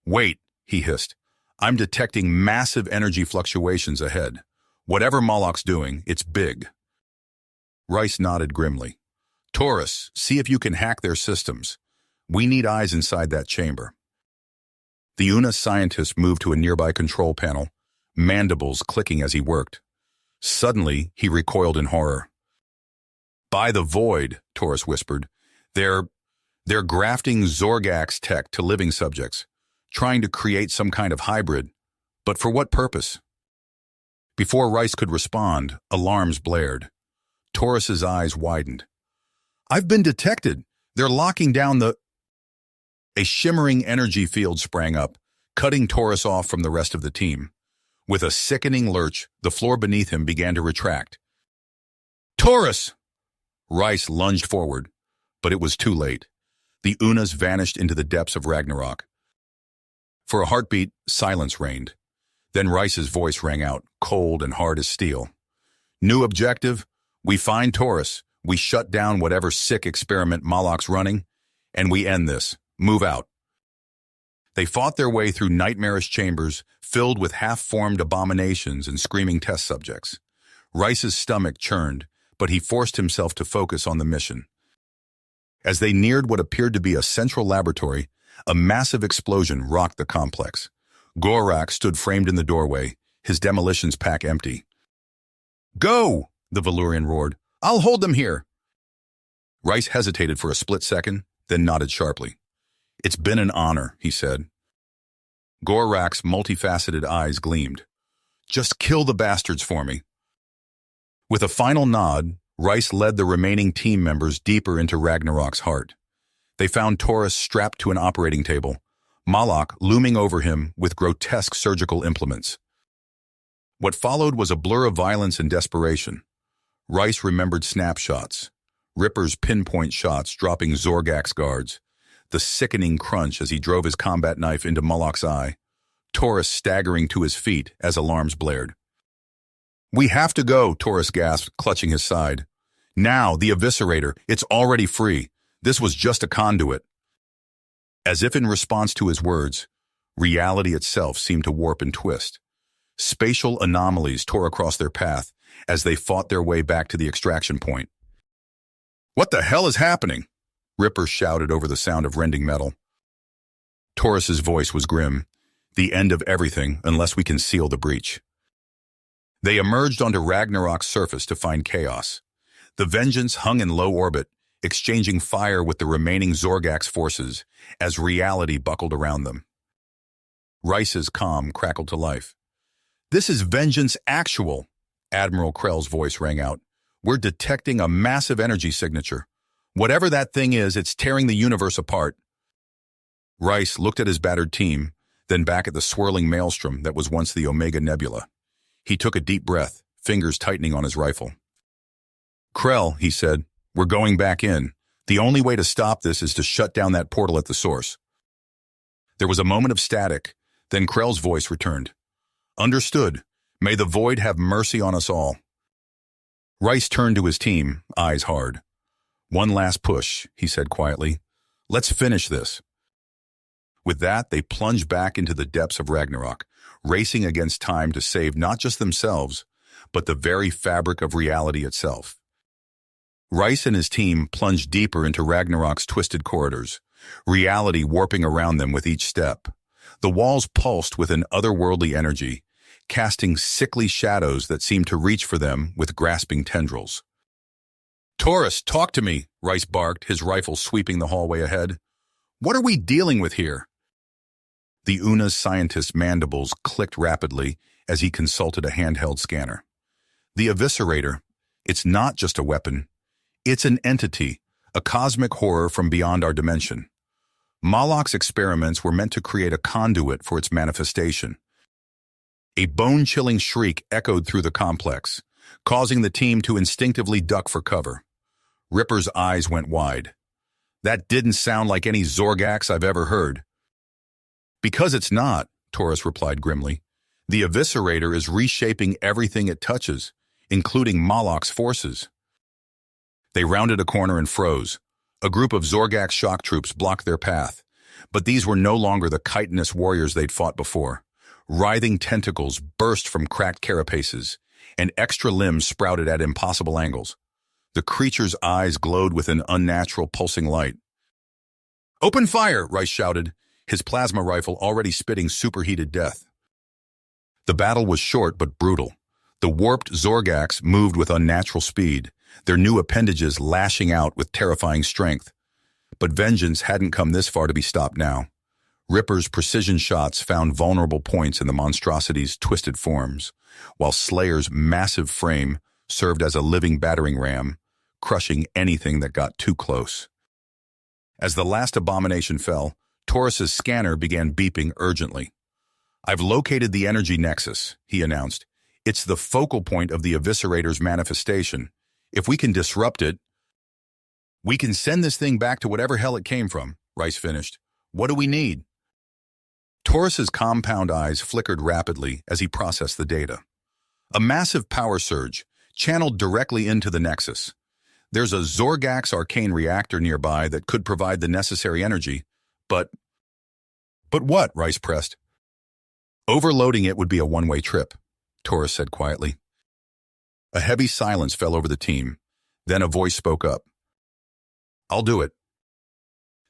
"Wait," he hissed. "I'm detecting massive energy fluctuations ahead. Whatever Moloch's doing, it's big." Rice nodded grimly. "Taurus, see if you can hack their systems. We need eyes inside that chamber." The UNA scientist moved to a nearby control panel, mandibles clicking as he worked. Suddenly, he recoiled in horror. "By the void," Taurus whispered. They're grafting Zorgax tech to living subjects, trying to create some kind of hybrid. But for what purpose?" Before Rice could respond, alarms blared. Taurus's eyes widened. "I've been detected. They're locking down the—" A shimmering energy field sprang up, cutting Taurus off from the rest of the team. With a sickening lurch, the floor beneath him began to retract. "Taurus!" Rice lunged forward, but it was too late. The Unas vanished into the depths of Ragnarok. For a heartbeat, silence reigned. Then Rice's voice rang out, cold and hard as steel. New objective? We find Taurus. We shut down whatever sick experiment Moloch's running, and we end this. Move out. They fought their way through nightmarish chambers filled with half-formed abominations and screaming test subjects. Rice's stomach churned, but he forced himself to focus on the mission. As they neared what appeared to be a central laboratory, a massive explosion rocked the complex. Gorak stood framed in the doorway, his demolitions pack empty. "Go!" the Valurian roared. "I'll hold them here." Rice hesitated for a split second, then nodded sharply. "It's been an honor," he said. Gorak's multifaceted eyes gleamed. "Just kill the bastards for me." With a final nod, Rice led the remaining team members deeper into Ragnarok's heart. They found Taurus strapped to an operating table, Moloch looming over him with grotesque surgical implements. What followed was a blur of violence and desperation. Rice remembered snapshots, Ripper's pinpoint shots dropping Zorgak's guards, the sickening crunch as he drove his combat knife into Moloch's eye, Taurus staggering to his feet as alarms blared. "We have to go," Taurus gasped, clutching his side. "Now, the Eviscerator, it's already free. This was just a conduit." As if in response to his words, reality itself seemed to warp and twist. Spatial anomalies tore across their path as they fought their way back to the extraction point. "What the hell is happening?" Ripper shouted over the sound of rending metal. Taurus's voice was grim. "The end of everything unless we can seal the breach." They emerged onto Ragnarok's surface to find chaos. The Vengeance hung in low orbit, exchanging fire with the remaining Zorgak's forces as reality buckled around them. Rice's calm crackled to life. "This is Vengeance Actual," Admiral Krell's voice rang out. "We're detecting a massive energy signature. Whatever that thing is, it's tearing the universe apart." Rice looked at his battered team, then back at the swirling maelstrom that was once the Omega Nebula. He took a deep breath, fingers tightening on his rifle. "Krell," he said, "we're going back in. The only way to stop this is to shut down that portal at the source." There was a moment of static, then Krell's voice returned. "Understood. May the Void have mercy on us all." Rice turned to his team, eyes hard. "One last push," he said quietly. "Let's finish this." With that, they plunged back into the depths of Ragnarok, racing against time to save not just themselves, but the very fabric of reality itself. Rice and his team plunged deeper into Ragnarok's twisted corridors, reality warping around them with each step. The walls pulsed with an otherworldly energy, casting sickly shadows that seemed to reach for them with grasping tendrils. "Taurus, talk to me," Rice barked, his rifle sweeping the hallway ahead. "What are we dealing with here?" The Una's scientist's mandibles clicked rapidly as he consulted a handheld scanner. "The Eviscerator, it's not just a weapon. It's an entity, a cosmic horror from beyond our dimension. Moloch's experiments were meant to create a conduit for its manifestation." A bone-chilling shriek echoed through the complex, causing the team to instinctively duck for cover. Ripper's eyes went wide. "That didn't sound like any Zorgax I've ever heard." "Because it's not," Taurus replied grimly. "The Eviscerator is reshaping everything it touches, including Moloch's forces." They rounded a corner and froze. A group of Zorgak shock troops blocked their path, but these were no longer the chitinous warriors they'd fought before. Writhing tentacles burst from cracked carapaces, and extra limbs sprouted at impossible angles. The creature's eyes glowed with an unnatural pulsing light. "Open fire!" Rice shouted, his plasma rifle already spitting superheated death. The battle was short but brutal. The warped Zorgaks moved with unnatural speed, their new appendages lashing out with terrifying strength. But vengeance hadn't come this far to be stopped now. Ripper's precision shots found vulnerable points in the monstrosity's twisted forms, while Slayer's massive frame served as a living battering ram, crushing anything that got too close. As the last abomination fell, Taurus's scanner began beeping urgently. "I've located the energy nexus," he announced. "It's the focal point of the Eviscerator's manifestation. If we can disrupt it, we can send this thing back to whatever hell it came from," Rice finished. "What do we need?" Taurus's compound eyes flickered rapidly as he processed the data. A massive power surge, channeled directly into the Nexus. There's a Zorgax arcane reactor nearby that could provide the necessary energy, but... But what? Rice pressed. Overloading it would be a one-way trip, Taurus said quietly. A heavy silence fell over the team. Then a voice spoke up. I'll do it.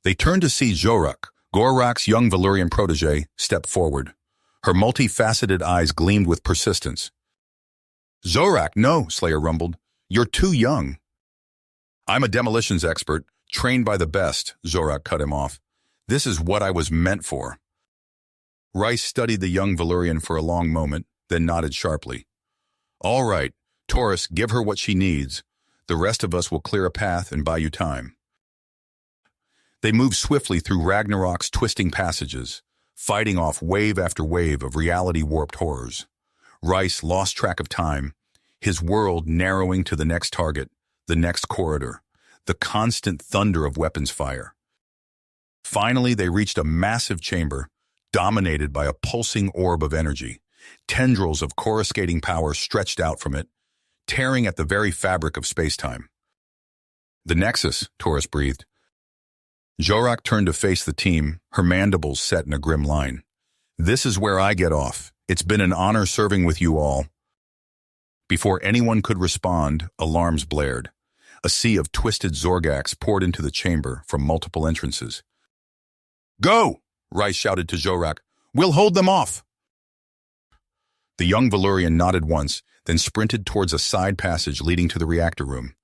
They turned to see Zorak, Gorak's young Valyrian protege, step forward. Her multifaceted eyes gleamed with persistence. Zorak, no, Slayer rumbled. You're too young. I'm a demolitions expert, trained by the best, Zorak cut him off. This is what I was meant for. Rice studied the young Valyrian for a long moment, then nodded sharply. All right, Taurus, give her what she needs. The rest of us will clear a path and buy you time. They moved swiftly through Ragnarok's twisting passages, fighting off wave after wave of reality-warped horrors. Rice lost track of time, his world narrowing to the next target, the next corridor, the constant thunder of weapons fire. Finally, they reached a massive chamber, dominated by a pulsing orb of energy. Tendrils of coruscating power stretched out from it, tearing at the very fabric of space-time. The Nexus, Taurus breathed. Zorak turned to face the team, her mandibles set in a grim line. This is where I get off. It's been an honor serving with you all. Before anyone could respond, alarms blared. A sea of twisted Zorgax poured into the chamber from multiple entrances. Go! Rice shouted to Zorak. We'll hold them off! The young Valyrian nodded once, then sprinted towards a side passage leading to the reactor room.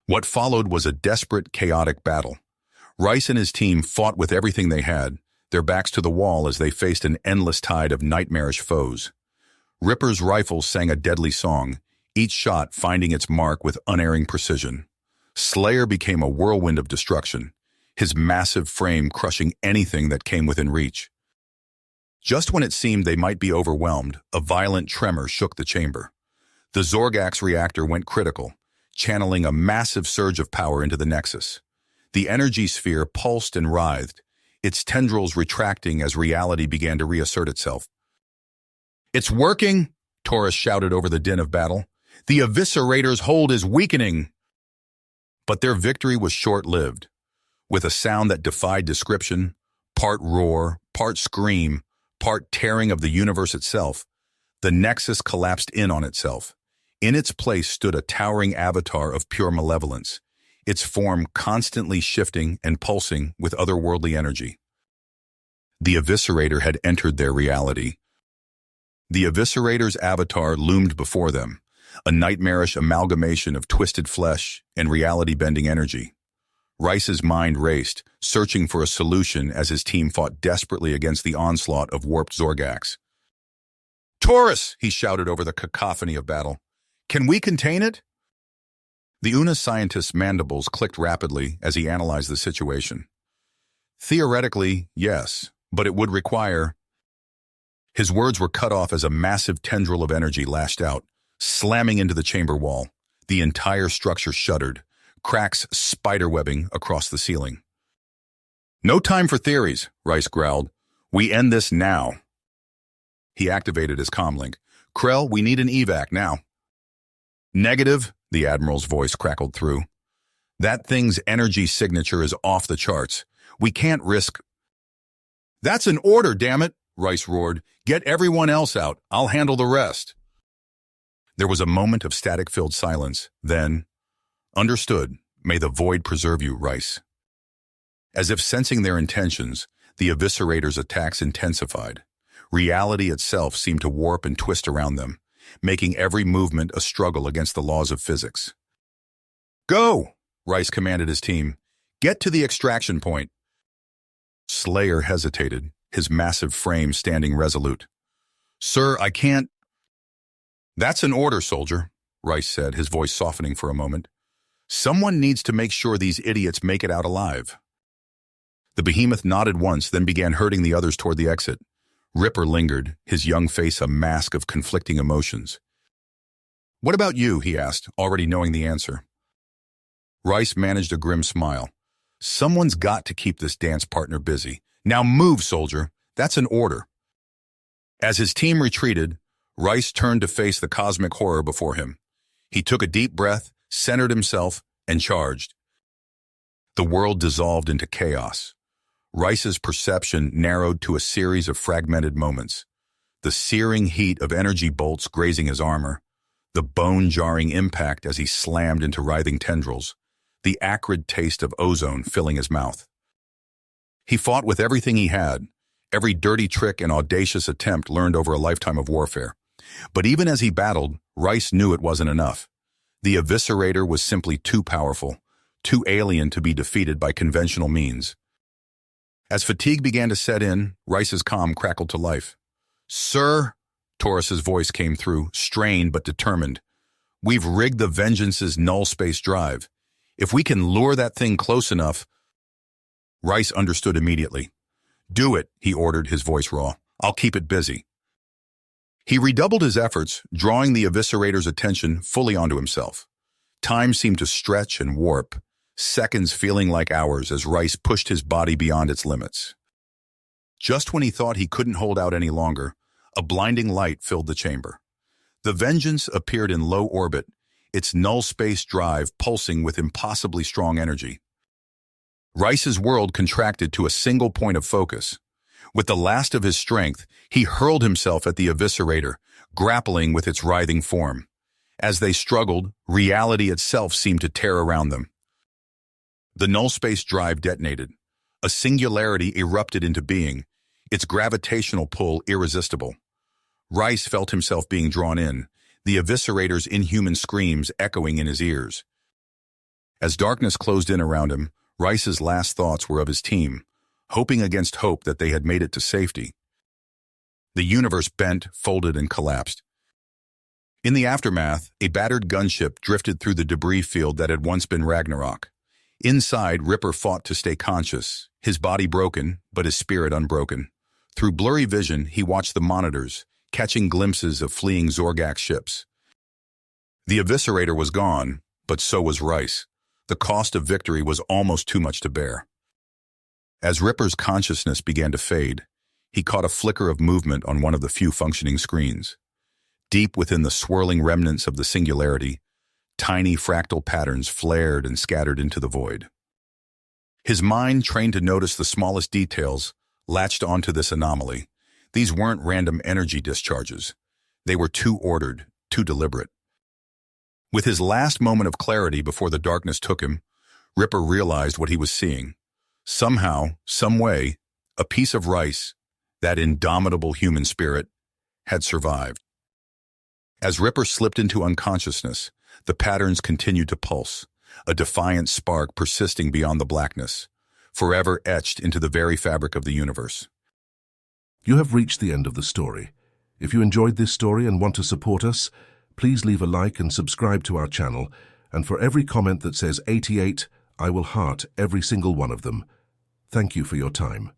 What followed was a desperate, chaotic battle. Rice and his team fought with everything they had, their backs to the wall as they faced an endless tide of nightmarish foes. Ripper's rifles sang a deadly song, each shot finding its mark with unerring precision. Slayer became a whirlwind of destruction, his massive frame crushing anything that came within reach. Just when it seemed they might be overwhelmed, a violent tremor shook the chamber. The Zorgax reactor went critical, channeling a massive surge of power into the Nexus. The energy sphere pulsed and writhed, its tendrils retracting as reality began to reassert itself. It's working, Taurus shouted over the din of battle. The Eviscerator's hold is weakening. But their victory was short-lived. With a sound that defied description, part roar, part scream, part tearing of the universe itself, the Nexus collapsed in on itself. In its place stood a towering avatar of pure malevolence, its form constantly shifting and pulsing with otherworldly energy. The Eviscerator had entered their reality. The Eviscerator's avatar loomed before them, a nightmarish amalgamation of twisted flesh and reality-bending energy. Rice's mind raced, searching for a solution as his team fought desperately against the onslaught of warped Zorgax. Taurus, he shouted over the cacophony of battle. Can we contain it? The Una scientist's mandibles clicked rapidly as he analyzed the situation. Theoretically, yes, but it would require... His words were cut off as a massive tendril of energy lashed out, slamming into the chamber wall. The entire structure shuddered, cracks spiderwebbing across the ceiling. No time for theories, Rice growled. We end this now. He activated his comlink. Krell, we need an evac now. Negative, the Admiral's voice crackled through. That thing's energy signature is off the charts. We can't risk... That's an order, damn it, Rice roared. Get everyone else out. I'll handle the rest. There was a moment of static-filled silence. Then, understood. May the void preserve you, Rice. As if sensing their intentions, the Eviscerator's attacks intensified. Reality itself seemed to warp and twist around them, making every movement a struggle against the laws of physics. Go! Rice commanded his team. Get to the extraction point. Slayer hesitated, his massive frame standing resolute. Sir, I can't... That's an order, soldier, Rice said, his voice softening for a moment. Someone needs to make sure these idiots make it out alive. The behemoth nodded once, then began herding the others toward the exit. Ripper lingered, his young face a mask of conflicting emotions. What about you, he asked, already knowing the answer. Rice managed a grim smile. Someone's got to keep this dance partner busy. Now move, soldier. That's an order. As his team retreated, Rice turned to face the cosmic horror before him. He took a deep breath, centered himself, and charged. The world dissolved into chaos. Rice's perception narrowed to a series of fragmented moments. The searing heat of energy bolts grazing his armor, the bone-jarring impact as he slammed into writhing tendrils, the acrid taste of ozone filling his mouth. He fought with everything he had, every dirty trick and audacious attempt learned over a lifetime of warfare. But even as he battled, Rice knew it wasn't enough. The Eviscerator was simply too powerful, too alien to be defeated by conventional means. As fatigue began to set in, Rice's calm crackled to life. "Sir," Taurus's voice came through, strained but determined. "We've rigged the Vengeance's null space drive. If we can lure that thing close enough—" Rice understood immediately. "Do it," he ordered, his voice raw. "I'll keep it busy." He redoubled his efforts, drawing the Eviscerator's attention fully onto himself. Time seemed to stretch and warp, seconds feeling like hours as Rice pushed his body beyond its limits. Just when he thought he couldn't hold out any longer, a blinding light filled the chamber. The Vengeance appeared in low orbit, its null space drive pulsing with impossibly strong energy. Rice's world contracted to a single point of focus. With the last of his strength, he hurled himself at the Eviscerator, grappling with its writhing form. As they struggled, reality itself seemed to tear around them. The null space drive detonated. A singularity erupted into being, its gravitational pull irresistible. Rice felt himself being drawn in, the Eviscerator's inhuman screams echoing in his ears. As darkness closed in around him, Rice's last thoughts were of his team, hoping against hope that they had made it to safety. The universe bent, folded, and collapsed. In the aftermath, a battered gunship drifted through the debris field that had once been Ragnarok. Inside, Ripper fought to stay conscious, his body broken, but his spirit unbroken. Through blurry vision, he watched the monitors, catching glimpses of fleeing Zorgak ships. The Eviscerator was gone, but so was Rice. The cost of victory was almost too much to bear. As Ripper's consciousness began to fade, he caught a flicker of movement on one of the few functioning screens. Deep within the swirling remnants of the singularity, tiny fractal patterns flared and scattered into the void. His mind, trained to notice the smallest details, latched onto this anomaly. These weren't random energy discharges. They were too ordered, too deliberate. With his last moment of clarity before the darkness took him, Ripper realized what he was seeing. Somehow, some way, a piece of Rice, that indomitable human spirit, had survived. As Ripper slipped into unconsciousness, the patterns continued to pulse, a defiant spark persisting beyond the blackness, forever etched into the very fabric of the universe. You have reached the end of the story. If you enjoyed this story and want to support us, please leave a like and subscribe to our channel, and for every comment that says 88, I will heart every single one of them. Thank you for your time.